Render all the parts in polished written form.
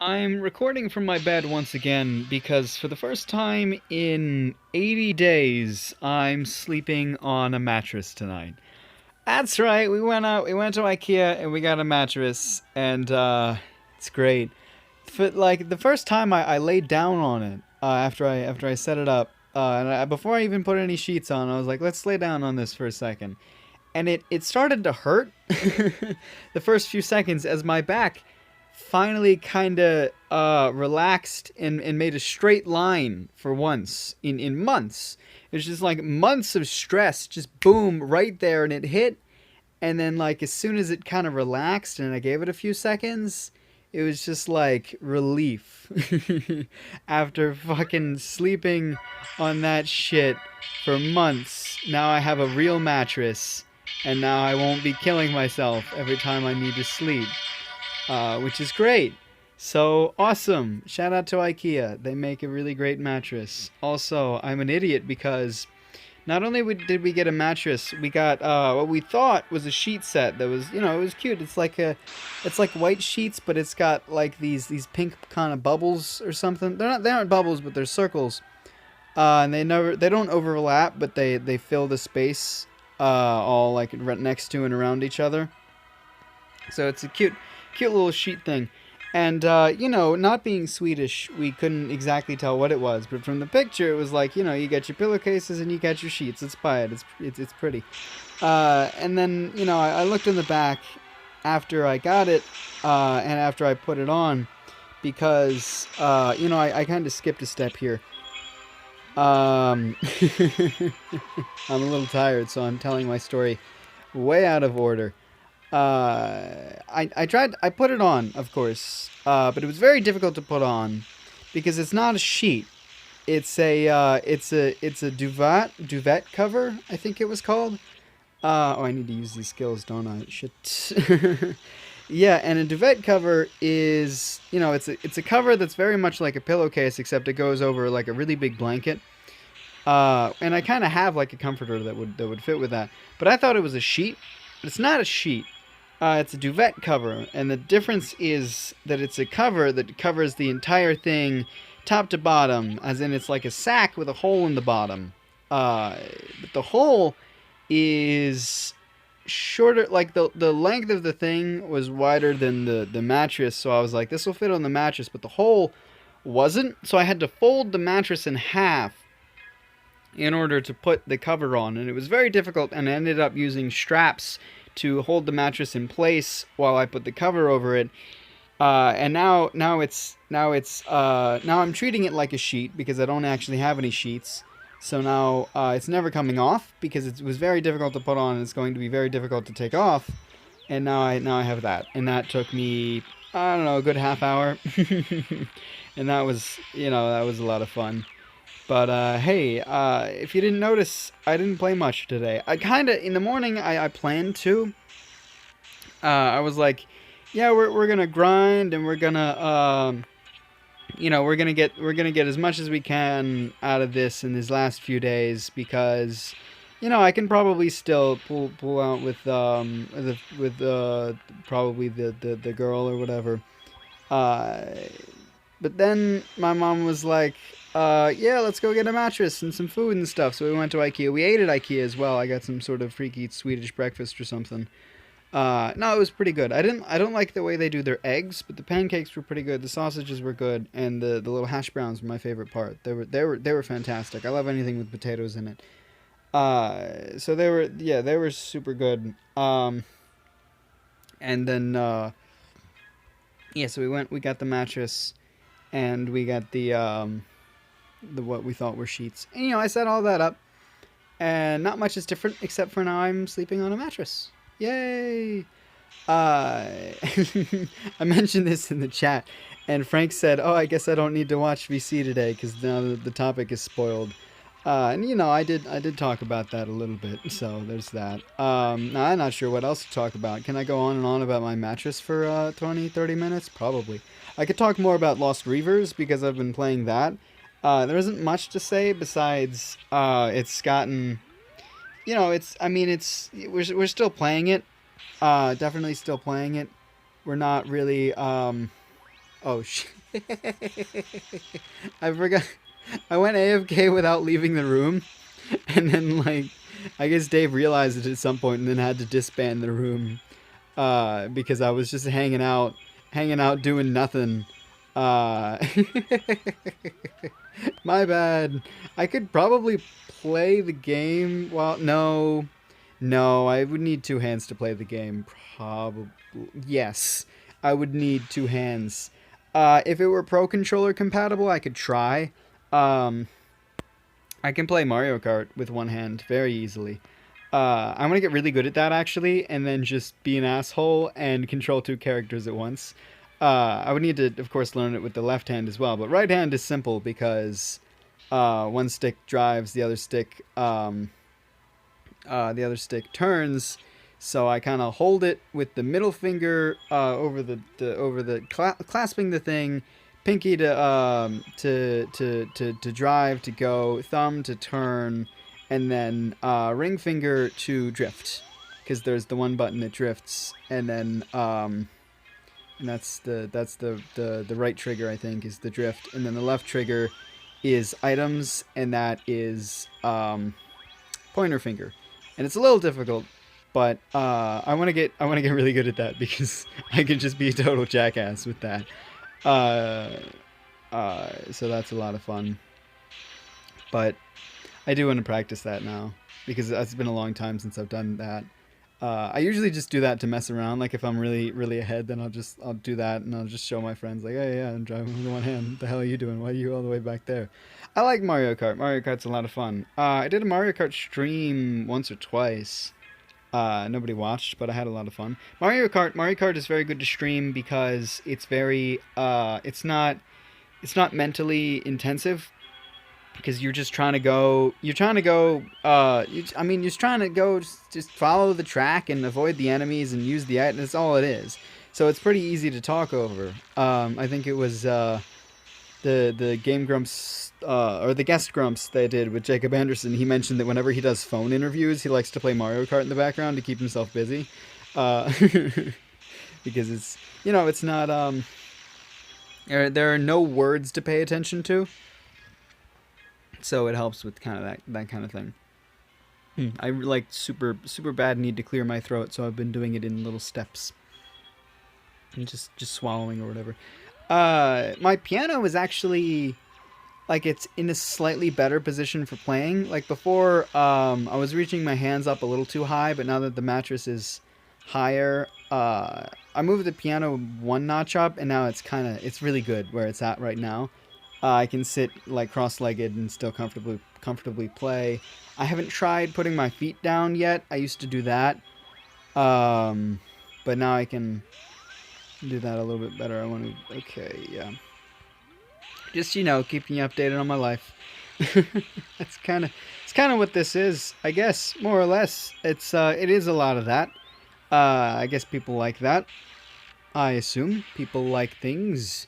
I'm recording from my bed once again because for the first time in 80 days, I'm sleeping on a mattress tonight. That's right, we went to IKEA and we got a mattress, and it's great. Like the first time I laid down on it after I set it up, before I even put any sheets on, I was like, let's lay down on this for a second, and it started to hurt the first few seconds as my back finally kind of relaxed and made a straight line for once in months. It was just like months of stress, just boom, right there, and it hit. And then, like, as soon as it kind of relaxed and I gave it a few seconds, it was just like relief after fucking sleeping on that shit for months. Now I have a real mattress, and now I won't be killing myself every time I need to sleep, which is great. So awesome. Shout out to IKEA. They make a really great mattress. Also, I'm an idiot because not only did we get a mattress, we got what we thought was a sheet set that was, it was cute. It's like white sheets, but it's got like these pink kind of bubbles or something. They aren't bubbles, but they're circles. And they don't overlap, but they fill the space, all like right next to and around each other. So it's a cute little sheet thing. And, not being Swedish, we couldn't exactly tell what it was. But from the picture, it was like, you get your pillowcases and you get your sheets. Let's buy it. It's pretty. And then, I looked in the back after I got it, and after I put it on, because, I kind of skipped a step here. I'm a little tired, so I'm telling my story way out of order. I put it on, of course, but it was very difficult to put on because it's not a sheet. It's a duvet cover, I think it was called. I need to use these skills, don't I? Shit. Yeah, and a duvet cover is, it's a cover that's very much like a pillowcase, except it goes over like a really big blanket. And I kind of have like a comforter that would fit with that. But I thought it was a sheet, but it's not a sheet. It's a duvet cover, and the difference is that it's a cover that covers the entire thing, top to bottom, as in it's like a sack with a hole in the bottom. But the hole is shorter, like the length of the thing was wider than the mattress, so I was like, this will fit on the mattress, but the hole wasn't, so I had to fold the mattress in half in order to put the cover on, and it was very difficult, and I ended up using straps to hold the mattress in place while I put the cover over it. And now I'm treating it like a sheet because I don't actually have any sheets. So now it's never coming off because it was very difficult to put on and it's going to be very difficult to take off. And now I have that. And that took me, I don't know, a good half hour. And that was a lot of fun. But, hey, if you didn't notice, I didn't play much today. In the morning, I planned to. I was like, yeah, we're gonna grind, and we're gonna, we're gonna get as much as we can out of this in these last few days, because, I can probably still pull out with probably the girl or whatever. But then my mom was like, yeah, let's go get a mattress and some food and stuff. So we went to IKEA. We ate at IKEA as well. I got some sort of freaky Swedish breakfast or something. No, it was pretty good. I don't like the way they do their eggs, but the pancakes were pretty good. The sausages were good, and the little hash browns were my favorite part. They were fantastic. I love anything with potatoes in it. So they were super good. And then so we got the mattress, and we got the what we thought were sheets. And, I set all that up, and not much is different except for now I'm sleeping on a mattress. Yay! I mentioned this in the chat, and Frank said, "Oh, I guess I don't need to watch VC today because now the topic is spoiled." And I did talk about that a little bit, so there's that. Now I'm not sure what else to talk about. Can I go on and on about my mattress for 20, 30 minutes? Probably. I could talk more about Lost Reavers because I've been playing that. There isn't much to say besides it's gotten, we're still playing it. Definitely still playing it. We're not really Oh, shit. I forgot. I went AFK without leaving the room. And then, like, I guess Dave realized it at some point and then had to disband the room. Because I was just hanging out doing nothing. Uh, my bad. I could probably play the game. Well, no. No, I would need two hands to play the game. Probably. Yes, I would need two hands. If it were Pro Controller compatible, I could try. Um, I can play Mario Kart with one hand very easily. I'm gonna get really good at that actually, and then just be an asshole and control two characters at once. I would need to, of course, learn it with the left hand as well, but right hand is simple because one stick drives, the other stick turns. So I kind of hold it with the middle finger over clasping the thing, pinky to drive to go, thumb to turn, and then ring finger to drift, because there's the one button that drifts, and then and that's the right trigger, I think, is the drift, and then the left trigger is items, and that is pointer finger, and it's a little difficult. But I want to get really good at that because I can just be a total jackass with that. So that's a lot of fun. But I do want to practice that now because it's been a long time since I've done that. I usually just do that to mess around. Like if I'm really ahead, then I'll do that and I'll just show my friends like, hey, yeah, I'm driving with one hand. What the hell are you doing? Why are you all the way back there? I like Mario Kart. Mario Kart's a lot of fun. I did a Mario Kart stream once or twice. Nobody watched, but I had a lot of fun. Mario Kart is very good to stream because it's very it's not mentally intensive, because you're just trying to go you're trying to go just follow the track and avoid the enemies and use the item. That's all it is. So it's pretty easy to talk over. I think it was the Game Grumps or the Guest Grumps they did with Jacob Anderson. He mentioned that whenever he does phone interviews, he likes to play Mario Kart in the background to keep himself busy, because it's it's not there are no words to pay attention to, so it helps with kind of that kind of thing. I like super bad need to clear my throat, so I've been doing it in little steps and just swallowing or whatever. My piano is actually, like, it's in a slightly better position for playing. Like before, I was reaching my hands up a little too high, but now that the mattress is higher, I moved the piano one notch up, and now it's really good where it's at right now. I can sit like cross-legged and still comfortably play. I haven't tried putting my feet down yet. I used to do that, but now I can do that a little bit better. I want to. Okay, yeah. Just keeping you updated on my life. It's kind of what this is, I guess, more or less. It is a lot of that. I guess people like that. I assume people like things.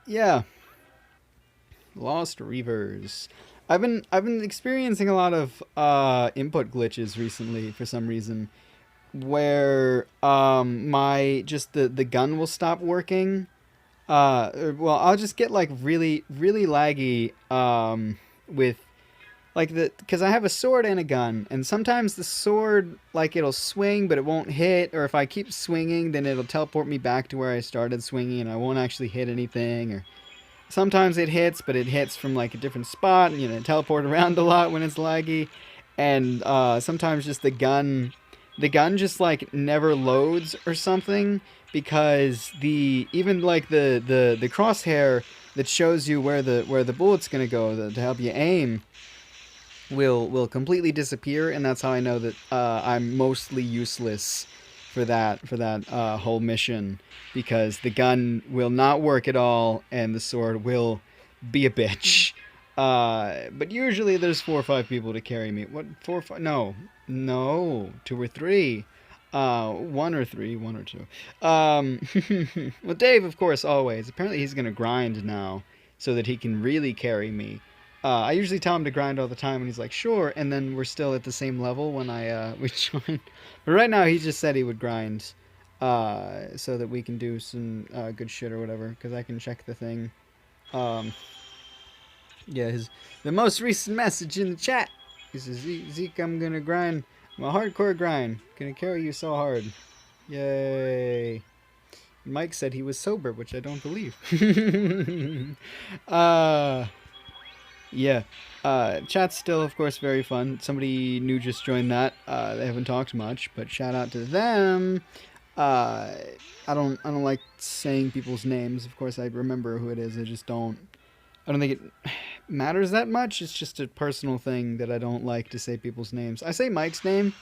Yeah. Lost Reavers. I've been experiencing a lot of input glitches recently for some reason, where the gun will stop working. Well, I'll just get like really laggy with like because I have a sword and a gun, and sometimes the sword, like, it'll swing but it won't hit, or if I keep swinging then it'll teleport me back to where I started swinging and I won't actually hit anything. Or sometimes it hits, but it hits from like a different spot, and teleport around a lot when it's laggy. And sometimes just the gun just like never loads or something, because even like the crosshair that shows you where the bullet's gonna go to help you aim will completely disappear, and that's how I know that I'm mostly useless for that whole mission, because the gun will not work at all and the sword will be a bitch. But usually there's 4 or 5 people to carry me. What, 4 or 5? No, 2 or 3. 1 or 3, 1 or 2. Well, Dave, of course, always. Apparently he's gonna grind now so that he can really carry me. I usually tell him to grind all the time, and he's like, sure, and then we're still at the same level when we join. But right now, he just said he would grind. so that we can do some good shit or whatever, because I can check the thing. Yeah, the most recent message in the chat. He says, Zeke, I'm gonna grind. I'm a hardcore grind. Gonna carry you so hard. Yay. Mike said he was sober, which I don't believe. Yeah. Chat's still, of course, very fun. Somebody new just joined that. They haven't talked much, but shout out to them. I don't like saying people's names. Of course, I remember who it is. I don't think it matters that much. It's just a personal thing that I don't like to say people's names. I say Mike's name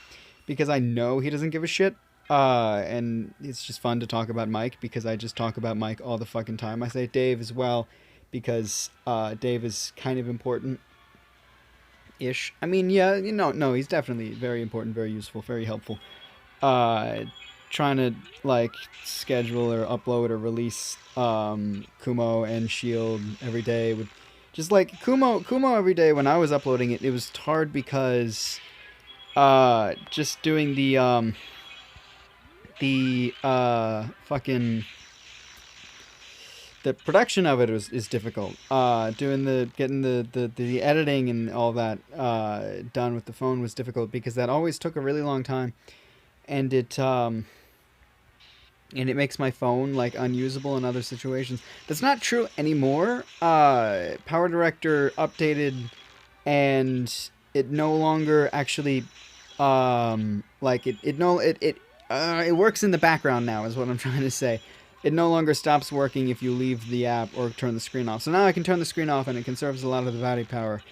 because I know he doesn't give a shit. And it's just fun to talk about Mike because I just talk about Mike all the fucking time. I say Dave as well because Dave is kind of important-ish. I mean, yeah, no, he's definitely very important, very useful, very helpful. Trying to, like, schedule or upload or release Kumo and Shield every day with just like Kumo every day. When I was uploading it was hard because just doing the production of it is difficult. Getting the editing and all that done with the phone was difficult because that always took a really long time, and it makes my phone like unusable in other situations. That's not true anymore. Power Director updated, and it no longer actually it works in the background now, is what I'm trying to say. It no longer stops working if you leave the app or turn the screen off. So now I can turn the screen off, and it conserves a lot of the battery power.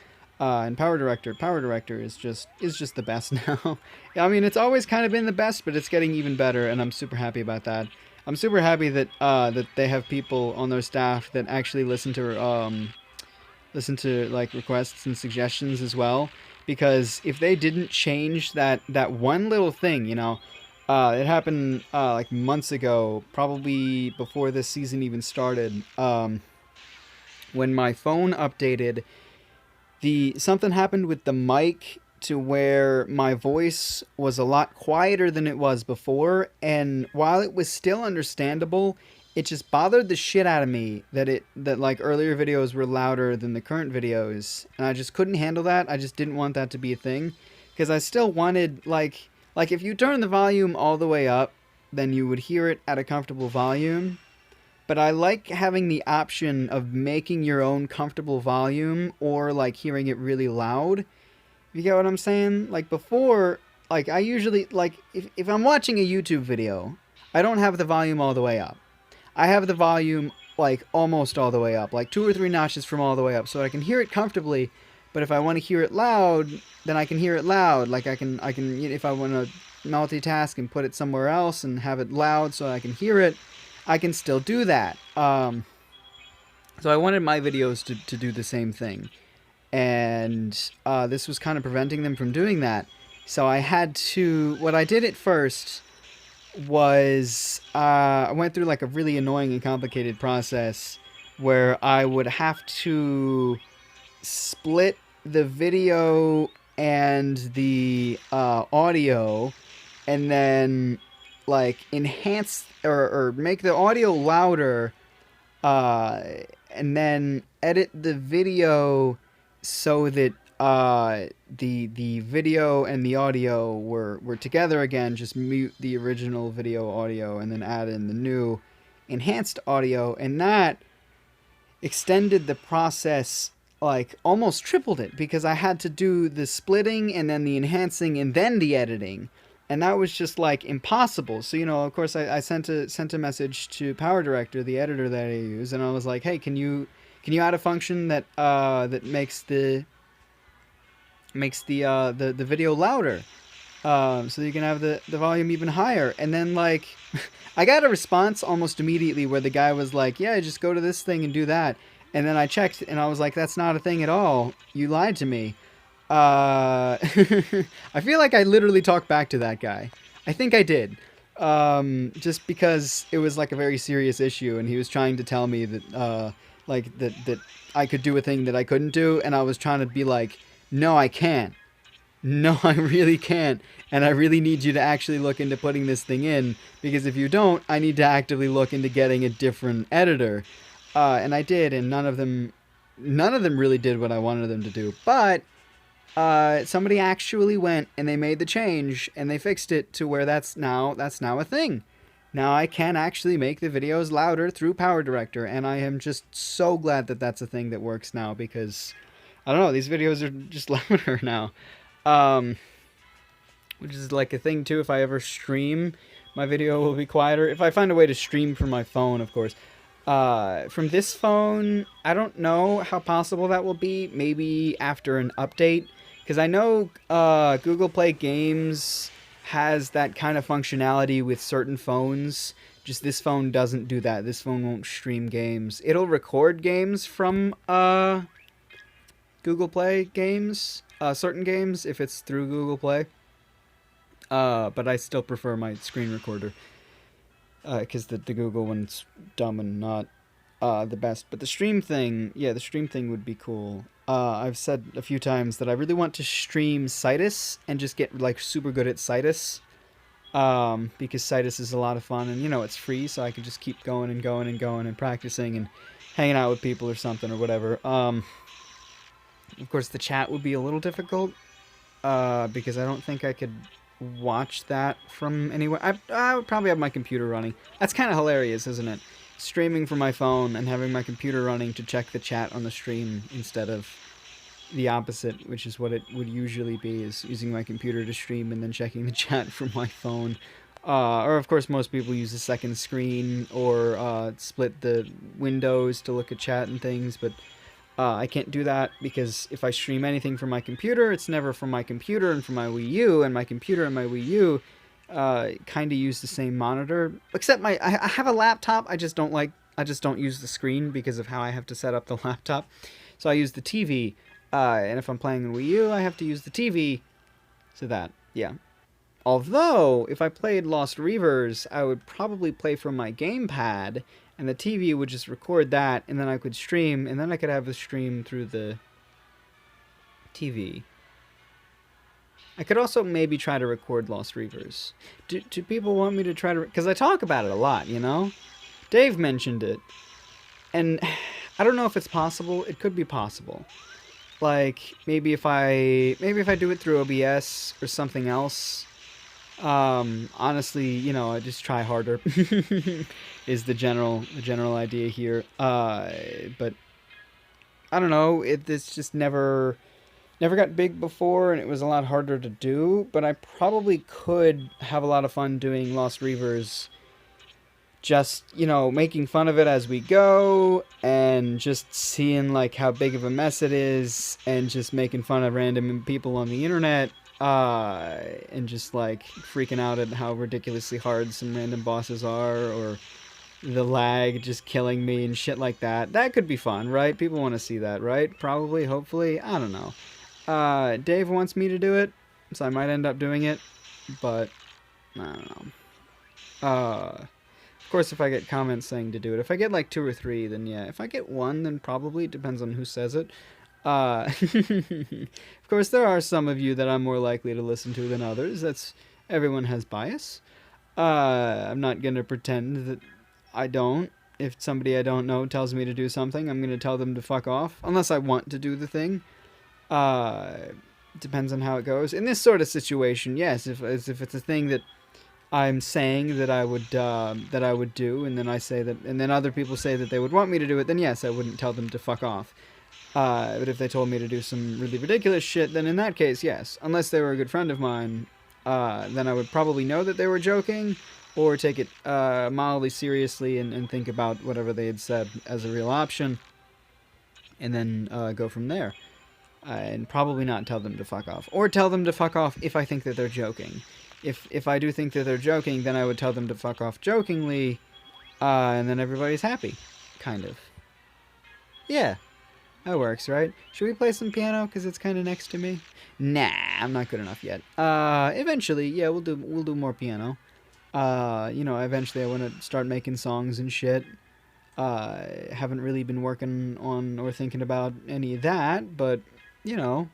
And Power Director is just the best now. I mean, it's always kind of been the best, but it's getting even better, and I'm super happy about that. I'm super happy that that they have people on their staff that actually listen to like requests and suggestions as well. Because if they didn't change that one little thing, it happened like months ago, probably before this season even started. When my phone updated, something happened with the mic to where my voice was a lot quieter than it was before, and while it was still understandable, it just bothered the shit out of me that like earlier videos were louder than the current videos, and I just couldn't handle that. I just didn't want that to be a thing, because I still wanted like if you turn the volume all the way up, then you would hear it at a comfortable volume. But I like having the option of making your own comfortable volume or like hearing it really loud. You get what I'm saying? Like before, like I usually, like if I'm watching a YouTube video, I don't have the volume all the way up. I have the volume like almost all the way up, like 2 or 3 notches from all the way up, so I can hear it comfortably. But if I want to hear it loud, then I can hear it loud. Like I can if I want to multitask and put it somewhere else and have it loud so I can hear it, I can still do that. So I wanted my videos to do the same thing. And this was kind of preventing them from doing that. So I had to... What I did at first was... I went through like a really annoying and complicated process where I would have to split the video and the audio, and then like enhance or make the audio louder, and then edit the video so that the video and the audio were together again. Just mute the original video audio and then add in the new enhanced audio, and that extended the process, like almost tripled it, because I had to do the splitting and then the enhancing and then the editing. And that was just like impossible. So, of course I sent a message to Power Director, the editor that I use, and I was like, hey, can you add a function that that makes the video louder, so you can have the volume even higher. And then like I got a response almost immediately where the guy was like, yeah, just go to this thing and do that. And then I checked and I was like, that's not a thing at all. You lied to me. I feel like I literally talked back to that guy. I think I did. Just because it was like a very serious issue, and he was trying to tell me that that I could do a thing that I couldn't do, and I was trying to be like, no, I can't. No, I really can't. And I really need you to actually look into putting this thing in, because if you don't, I need to actively look into getting a different editor. And I did, and none of them really did what I wanted them to do. But somebody actually went and they made the change and they fixed it to where that's now a thing. Now I can actually make the videos louder through Power Director, and I am just so glad that that's a thing that works now, because I don't know, these videos are just louder now. Um, which is like a thing too. If I ever stream, my video will be quieter. If I find a way to stream from my phone, of course. From this phone, I don't know how possible that will be. Maybe after an update, because I know Google Play Games has that kind of functionality with certain phones. Just this phone doesn't do that. This phone won't stream games. It'll record games from Google Play Games, certain games if it's through Google Play. But I still prefer my screen recorder, because the Google one's dumb and not the best. But the stream thing, yeah, the stream thing would be cool. I've said a few times that I really want to stream Citus and just get like super good at Citus, because Citus is a lot of fun, and you know it's free, so I can just keep going and going and going and practicing and hanging out with people or something or whatever. Of course, the chat would be a little difficult, because I don't think I could watch that from anywhere. I would probably have my computer running. That's kind of hilarious, isn't it? Streaming from my phone and having my computer running to check the chat on the stream instead of the opposite, which is what it would usually be, is using my computer to stream and then checking the chat from my phone. Or of course most people use a second screen, or split the windows to look at chat and things, but I can't do that, because if I stream anything from my computer, it's never from my computer and from my Wii U, and my computer and my Wii U kind of use the same monitor, except I have a laptop. I just don't use the screen because of how I have to set up the laptop. So I use the TV, and if I'm playing on Wii U, I have to use the TV. So that, yeah. Although, if I played Lost Reavers, I would probably play from my gamepad, and the TV would just record that, and then I could stream, and then I could have a stream through the TV. I could also maybe try to record Lost Reavers. Do people want me to try to... Because I talk about it a lot, you know? Dave mentioned it. And I don't know if it's possible. It could be possible. Like, maybe if I do it through OBS or something else. Honestly, you know, I just try harder is the general idea here. But I don't know. This just never got big before, and it was a lot harder to do. But I probably could have a lot of fun doing Lost Reavers. Just, you know, making fun of it as we go, and just seeing like how big of a mess it is, and just making fun of random people on the internet. And just like freaking out at how ridiculously hard some random bosses are, or the lag just killing me and shit like that. That could be fun, right? People want to see that, right? Probably, hopefully, I don't know. Dave wants me to do it, so I might end up doing it, but I don't know. Of course, if I get comments saying to do it. If I get like 2 or 3, then yeah. If I get 1, then probably. It depends on who says it. Of course, there are some of you that I'm more likely to listen to than others. Everyone has bias. I'm not going to pretend that I don't. If somebody I don't know tells me to do something, I'm going to tell them to fuck off. Unless I want to do the thing. Depends on how it goes. In this sort of situation, yes. If it's a thing that I'm saying that I would do, and then I say that, and then other people say that they would want me to do it, then yes, I wouldn't tell them to fuck off. But if they told me to do some really ridiculous shit, then in that case, yes. Unless they were a good friend of mine, then I would probably know that they were joking, or take it mildly seriously and think about whatever they had said as a real option, and then go from there. And probably not tell them to fuck off. Or tell them to fuck off if I think that they're joking. If I do think that they're joking, then I would tell them to fuck off jokingly, and then everybody's happy. Kind of. Yeah. That works, right? Should we play some piano? Because it's kind of next to me. Nah, I'm not good enough yet. Eventually, yeah, we'll do more piano. You know, eventually I want to start making songs and shit. Haven't really been working on or thinking about any of that, but, you know.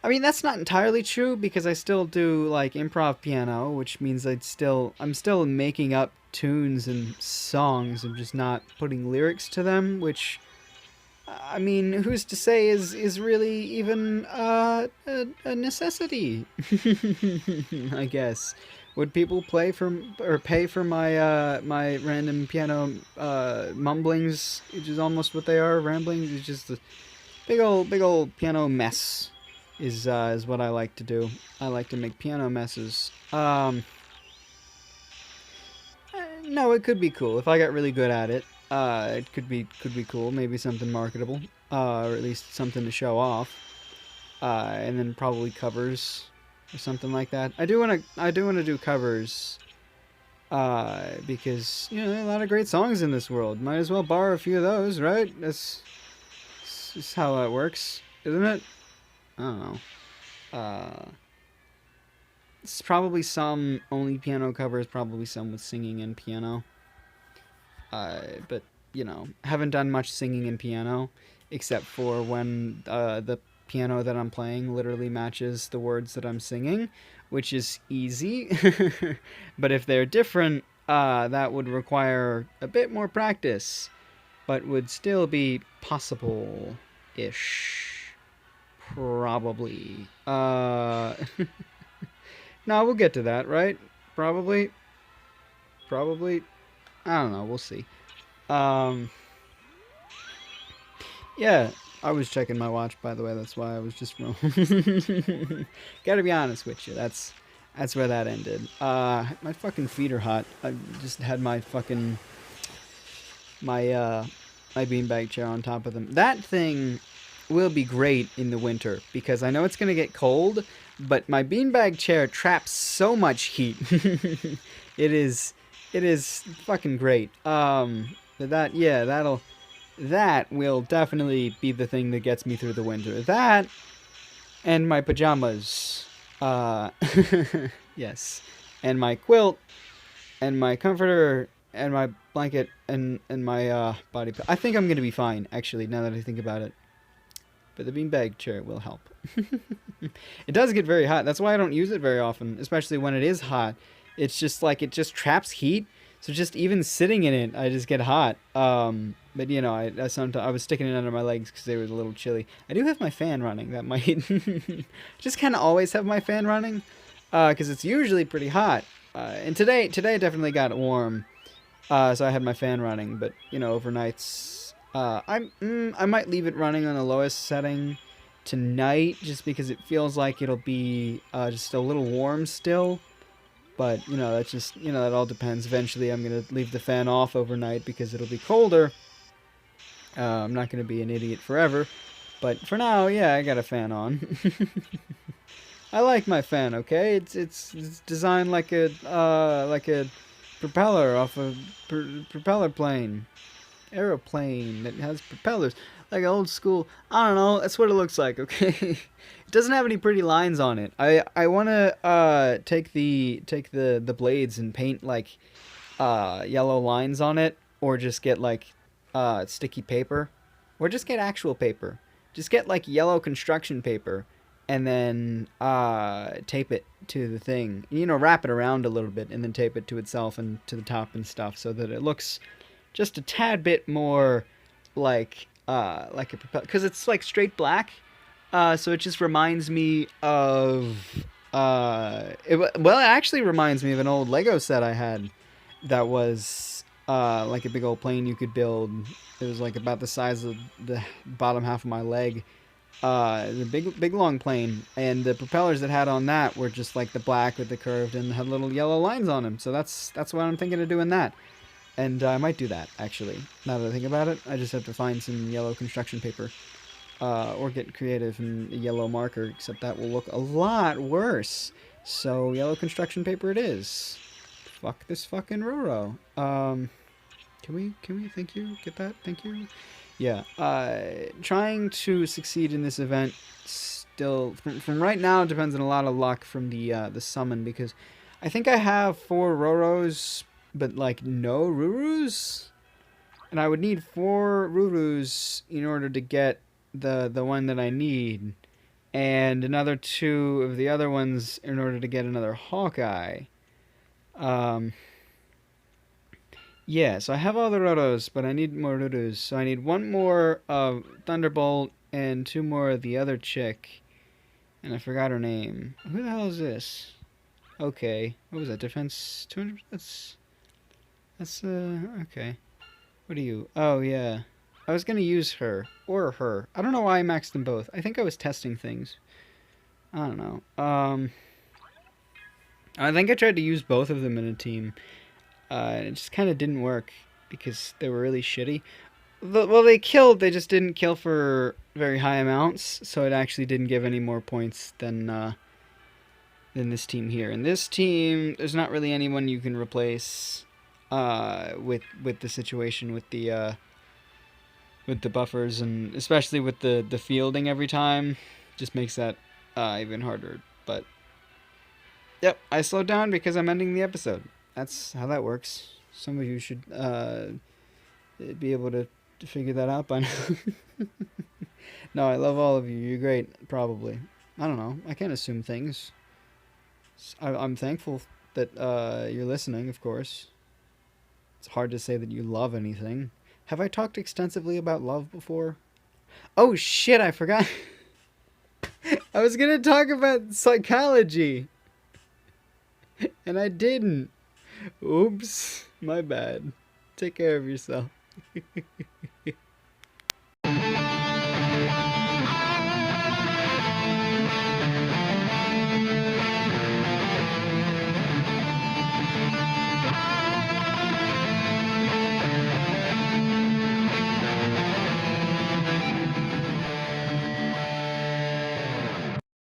I mean, that's not entirely true because I still do like improv piano, which means I'm still making up tunes and songs. I'm just not putting lyrics to them, which I mean, who's to say is really even a necessity? I guess. Would people play for or pay for my random piano mumblings, which is almost what they are, ramblings? It's just a big old piano mess. Is what I like to do. I like to make piano messes. No, it could be cool if I got really good at it. It could be cool. Maybe something marketable, or at least something to show off. And then probably covers or something like that. I do wanna do covers. Because you know there are a lot of great songs in this world. Might as well borrow a few of those, right? That's just how that works, isn't it? I don't know. It's probably some only piano covers, probably some with singing and piano. But you know, haven't done much singing and piano, except for when the piano that I'm playing literally matches the words that I'm singing, which is easy. But if they're different, that would require a bit more practice, but would still be possible-ish. Probably. No, we'll get to that, right? Probably. Probably. I don't know. We'll see. Um, yeah, I was checking my watch, by the way. That's why I was just rolling. Gotta be honest with you. That's where that ended. My fucking feet are hot. I just had my fucking my beanbag chair on top of them. That thing will be great in the winter because I know it's gonna get cold, but my beanbag chair traps so much heat. it is fucking great. But that will definitely be the thing that gets me through the winter. That and my pajamas. Yes. And my quilt and my comforter and my blanket and my body. I think I'm gonna be fine, actually, now that I think about it. But the beanbag chair will help. It does get very hot. That's why I don't use it very often, especially when it is hot. It's just like it just traps heat. So just even sitting in it, I just get hot. But you know, I sometimes I was sticking it under my legs because they were a little chilly. I do have my fan running. That might just kind of always have my fan running because it's usually pretty hot. And today it definitely got warm, so I had my fan running. But you know, overnights, I might leave it running on the lowest setting tonight just because it feels like it'll be just a little warm still. But, you know, that's just, you know, that all depends. Eventually I'm going to leave the fan off overnight because it'll be colder. I'm not going to be an idiot forever. But for now, yeah, I got a fan on. I like my fan, okay? It's designed like a propeller off a propeller plane. Aeroplane that has propellers. Like old school. I don't know. That's what it looks like, okay? It doesn't have any pretty lines on it. I want to take the blades and paint like yellow lines on it, or just get like sticky paper, or just get actual paper. Just get like yellow construction paper, and then tape it to the thing. You know, wrap it around a little bit, and then tape it to itself and to the top and stuff, so that it looks just a tad bit more like a propeller, because it's like straight black. So it just reminds me of it actually reminds me of an old Lego set I had that was like a big old plane you could build. It was like about the size of the bottom half of my leg. The big long plane, and the propellers it had on that were just like the black with the curved and had little yellow lines on them. So that's what I'm thinking of doing that. And I might do that, actually. Now that I think about it, I just have to find some yellow construction paper. Or get creative and a yellow marker, except that will look a lot worse. So, yellow construction paper it is. Fuck this fucking RURU. Can we, thank you, get that, thank you? Yeah, trying to succeed in this event still, from right now, it depends on a lot of luck from the summon, because I think I have 4 RURUs, but like no RURUs? And I would need 4 RURUs in order to get the one that I need. and another 2 of the other ones in order to get another Hawkeye. Yeah, so I have all the RURUs, but I need more RURUs. So I need 1 more Thunderbolt and 2 more of the other chick. And I forgot her name. Who the hell is this? Okay. What was that? Defense 200? That's, okay. What are you? Oh, yeah. I was gonna use her. Or her. I don't know why I maxed them both. I think I was testing things. I don't know. I think I tried to use both of them in a team. It just kind of didn't work because they were really shitty. Well, they killed. They just didn't kill for very high amounts, so it actually didn't give any more points than this team here. In this team, there's not really anyone you can replace with the situation with the buffers, and especially with the fielding every time, just makes that even harder. But yep, I slowed down because I'm ending the episode. That's how that works. Some of you should be able to figure that out by now. No, I love all of you. You're great, probably. I don't know. I can't assume things. I'm thankful that you're listening, of course. It's hard to say that you love anything. Have I talked extensively about love before? Oh, shit, I forgot. I was going to talk about psychology. And I didn't. Oops. My bad. Take care of yourself.